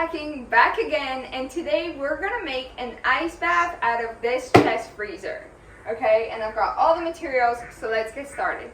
packing back again, and today we're gonna make an ice bath out of this chest freezer. Okay, and I've got all the materials, so let's get started.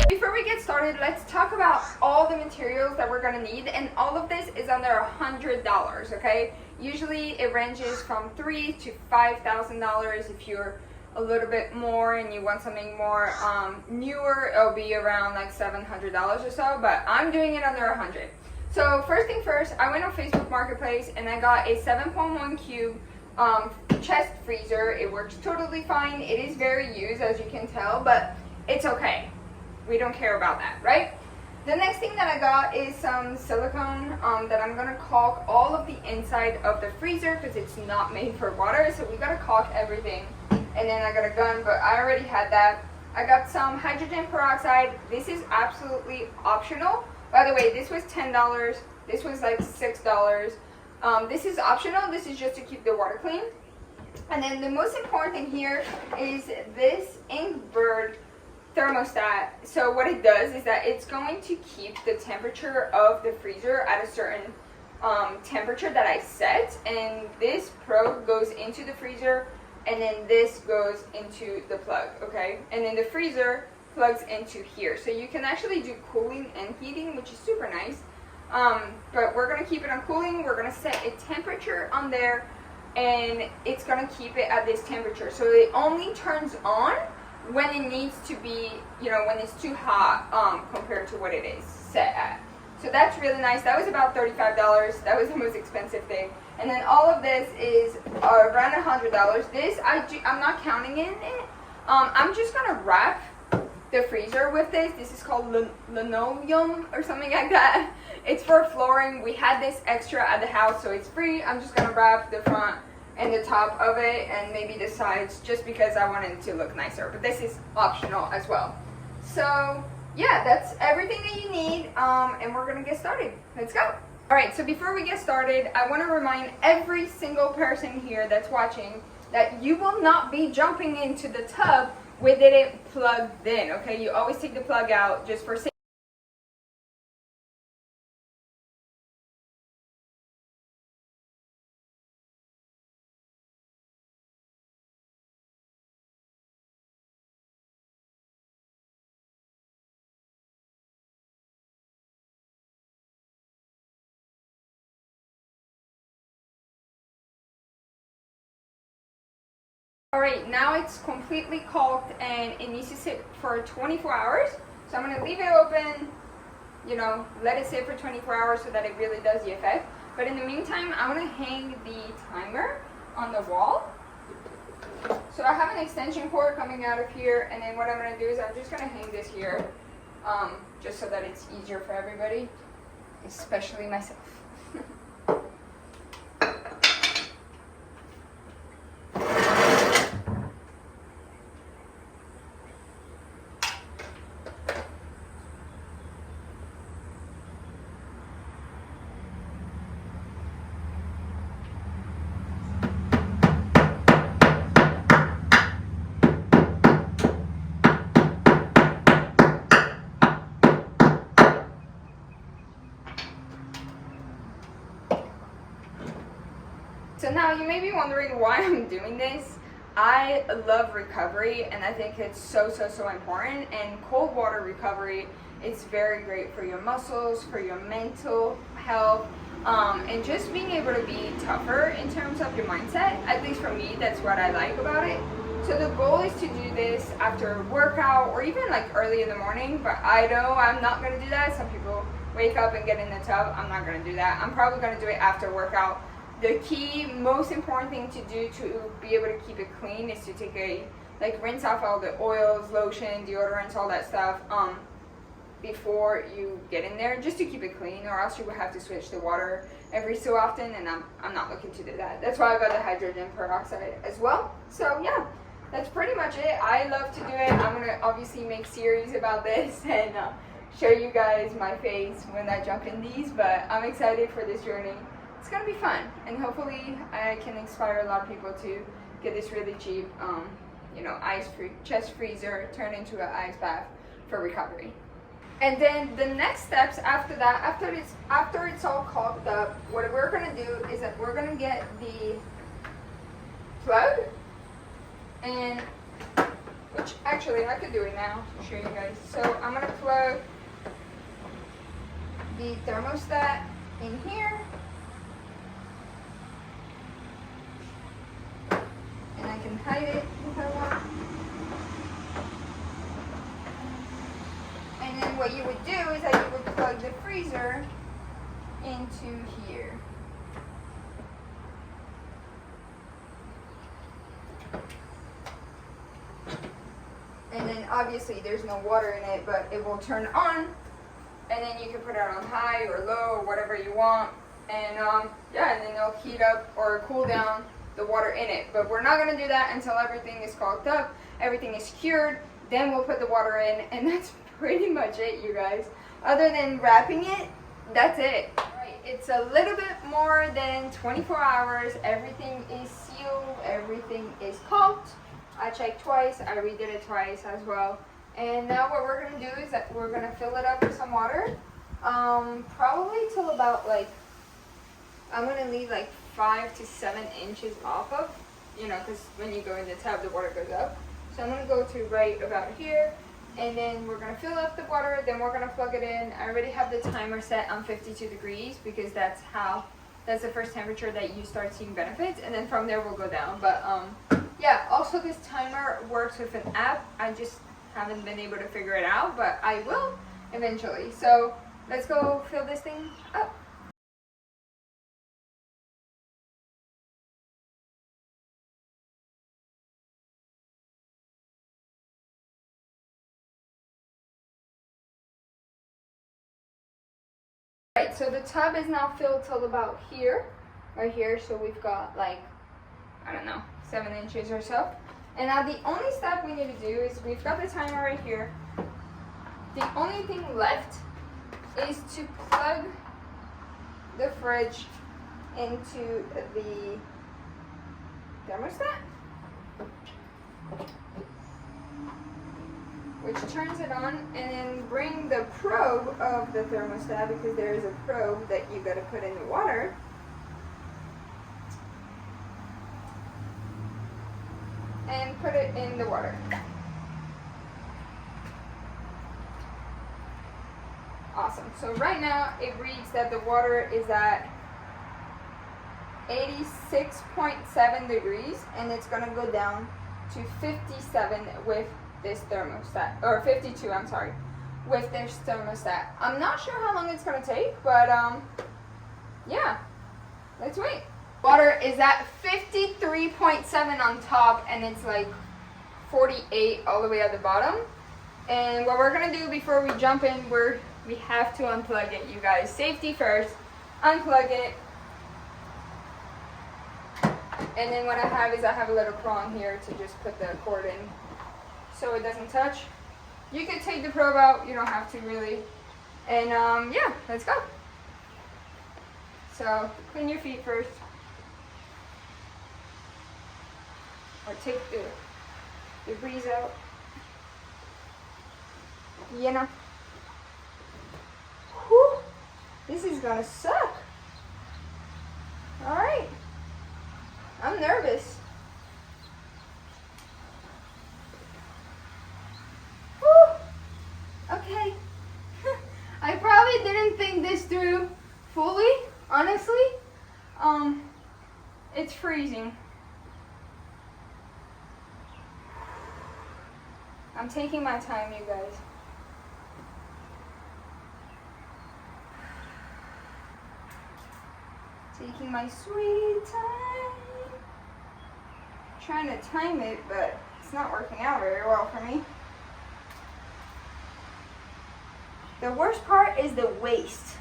Before we get started, let's talk about all the materials that we're gonna need, and all of this is under $100, okay? Usually it ranges from $3,000 to $5,000. If you're a little bit more and you want something more newer, it'll be around like $700 or so, but I'm doing it under 100. So first thing first, I went on Facebook Marketplace and I got a 7.1 cube chest freezer. It works totally fine. It is very used, as you can tell, but it's okay. We don't care about that, right? The next thing that I got is some silicone that I'm gonna caulk all of the inside of the freezer because it's not made for water, so we gotta caulk everything. And then I got a gun, but I already had that. I got some hydrogen peroxide. This is absolutely optional. By the way, this was $10. This was like $6. This is optional. This is just to keep the water clean. And then the most important thing here is this Inkbird thermostat. So what it does is that it's going to keep the temperature of the freezer at a certain temperature that I set. And this probe goes into the freezer, and then this goes into the plug, okay? And then the freezer plugs into here. So you can actually do cooling and heating, which is super nice. But we're gonna keep it on cooling. We're gonna set a temperature on there, and it's gonna keep it at this temperature. So it only turns on when it needs to be, when it's too hot compared to what it is set at. So that's really nice. That was about $35. That was the most expensive thing. And then all of this is around $100. This, I'm not counting in it. I'm just gonna wrap the freezer with this. This is called linoleum or something like that. It's for flooring. We had this extra at the house, so it's free. I'm just gonna wrap the front and the top of it and maybe the sides just because I wanted it to look nicer. But this is optional as well. So yeah, that's everything that you need, and we're gonna get started. Let's go. All right, so before we get started, I want to remind every single person here that's watching that you will not be jumping into the tub with it plugged in, okay? You always take the plug out just for safety. Alright, now it's completely caulked and it needs to sit for 24 hours. So I'm going to leave it open, let it sit for 24 hours so that it really does the effect. But in the meantime, I'm going to hang the timer on the wall. So I have an extension cord coming out of here, and then what I'm going to do is I'm just going to hang this here, just so that it's easier for everybody, especially myself. So now you may be wondering why I'm doing this. I love recovery, and I think it's so important, and cold water recovery is very great for your muscles, for your mental health, and just being able to be tougher in terms of your mindset. At least for me, that's what I like about it. So the goal is to do this after a workout or even like early in the morning, but I know I'm not going to do that. Some people wake up and get in the tub. I'm not going to do that. I'm probably going to do it after workout. The key, most important thing to do to be able to keep it clean is to take rinse off all the oils, lotion, deodorants, all that stuff before you get in there, just to keep it clean, or else you would have to switch the water every so often, and I'm not looking to do that. That's why I got the hydrogen peroxide as well. So yeah, that's pretty much it. I love to do it. I'm gonna obviously make series about this and show you guys my face when I jump in these, but I'm excited for this journey. It's gonna be fun, and hopefully I can inspire a lot of people to get this really cheap, chest freezer turned into an ice bath for recovery. And then the next steps after that, after it's all caulked up, what we're gonna do is that we're gonna get the plug, and which actually I could do it now to show you guys. So I'm gonna plug the thermostat in here, and I can hide it if I want. And then what you would do is that you would plug the freezer into here. And then obviously there's no water in it, but it will turn on, and then you can put it on high or low or whatever you want. And yeah, and then it'll heat up or cool down the water in it. But we're not gonna do that until everything is caulked up, everything is cured. Then we'll put the water in, and that's pretty much it, you guys. Other than wrapping it, that's it. Right, it's a little bit more than 24 hours. Everything is sealed, everything is caulked. I checked twice, I redid it twice as well. And now what we're gonna do is that we're gonna fill it up with some water. Probably till about like, I'm gonna leave like 5 to 7 inches off of, you know, because when you go in the tub, the water goes up. So I'm gonna go to right about here, and then we're gonna fill up the water, then we're gonna plug it in. I already have the timer set on 52 degrees because that's the first temperature that you start seeing benefits, and then from there we'll go down. But yeah, also this timer works with an app. I just haven't been able to figure it out, but I will eventually. So let's go fill this thing up. Right, so the tub is now filled till about here, right here. So we've got like, I don't know, 7 inches or so. And now the only step we need to do is we've got the timer right here. The only thing left is to plug the fridge into the thermostat, which turns it on, and then bring the probe of the thermostat, because there is a probe that you gotta put in the water. And put it in the water. Awesome. So right now it reads that the water is at 86.7 degrees, and it's gonna go down to 57 with this thermostat, or 52, I'm sorry, with this thermostat. I'm not sure how long it's gonna take, but yeah, let's wait. Water is at 53.7 on top, and it's like 48 all the way at the bottom. And what we're gonna do before we jump in, we have to unplug it, you guys. Safety first. Unplug it. And then what I have is I have a little prong here to just put the cord in so it doesn't touch. You can take the probe out, you don't have to really. And yeah, let's go. So clean your feet first. Or take the breeze out. You know. Whew, this is gonna suck. Alright. I'm nervous. Whew. Okay. I probably didn't think this through fully, honestly. It's freezing. I'm taking my time, you guys. Taking my sweet time. Trying to time it, but it's not working out very well for me. The worst part is the waste.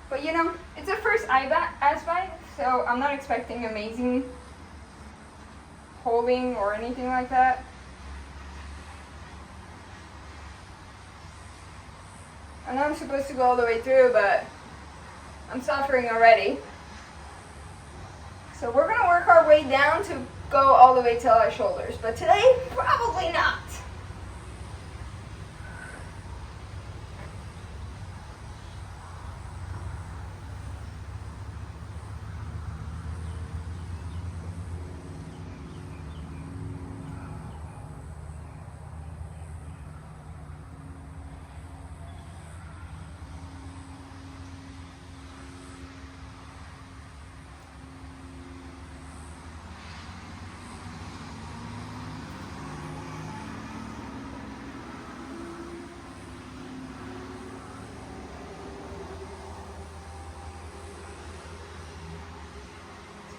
But you know, it's a first ice so I'm not expecting amazing holding or anything like that. I know I'm supposed to go all the way through, but I'm suffering already. So we're gonna work our way down to go all the way till our shoulders, but today, probably not.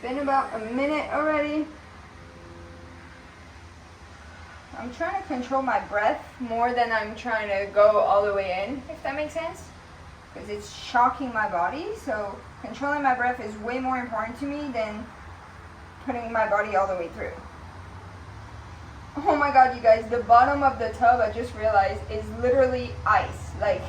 been about a minute already. I'm trying to control my breath more than I'm trying to go all the way in, if that makes sense. Because it's shocking my body, so controlling my breath is way more important to me than putting my body all the way through. Oh my god, you guys, the bottom of the tub, I just realized, is literally ice. Like,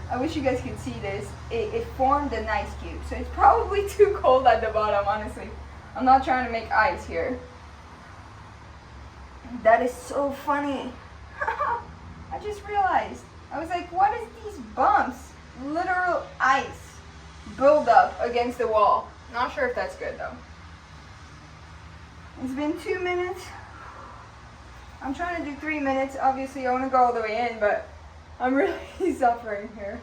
I wish you guys could see this. It formed an ice cube, so it's probably too cold at the bottom, honestly. I'm not trying to make ice here. That is so funny. I just realized. I was like, what is these bumps? Literal ice build up against the wall. Not sure if that's good though. It's been 2 minutes. I'm trying to do 3 minutes. Obviously I want to go all the way in, but I'm really suffering here.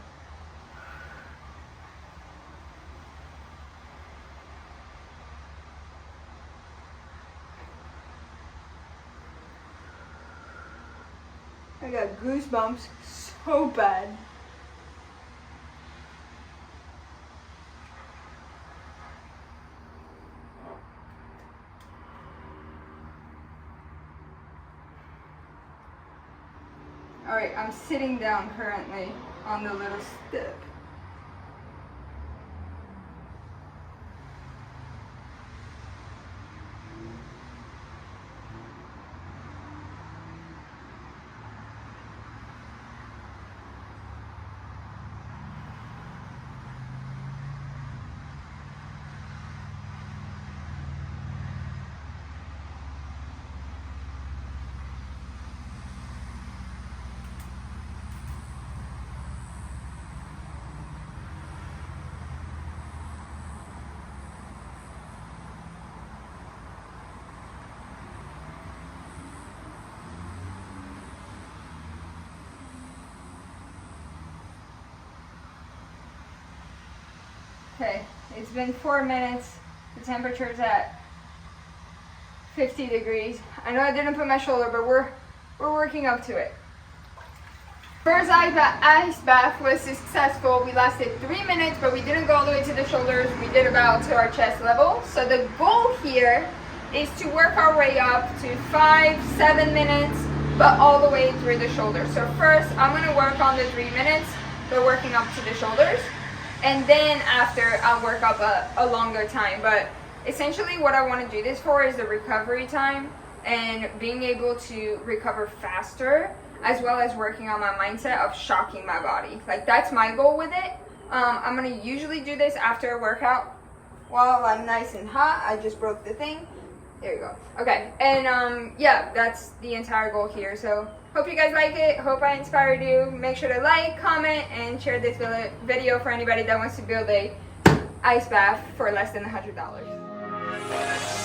I got goosebumps so bad. Alright, I'm sitting down currently on the little step. Okay, it's been 4 minutes. The temperature's at 50 degrees. I know I didn't put my shoulder, but we're working up to it. First ice bath was successful. We lasted 3 minutes, but we didn't go all the way to the shoulders. We did about to our chest level. So the goal here is to work our way up to 5-7 minutes, but all the way through the shoulders. So first, I'm gonna work on the 3 minutes, but working up to the shoulders. And then after, I'll work up a longer time. But essentially what I want to do this for is the recovery time and being able to recover faster, as well as working on my mindset of shocking my body. Like, that's my goal with it. I'm going to usually do this after a workout while I'm nice and hot. I just broke the thing. There you go. Okay, and yeah, that's the entire goal here. So hope you guys like it. Hope I inspired you. Make sure to like, comment, and share this video for anybody that wants to build a ice bath for less than $100.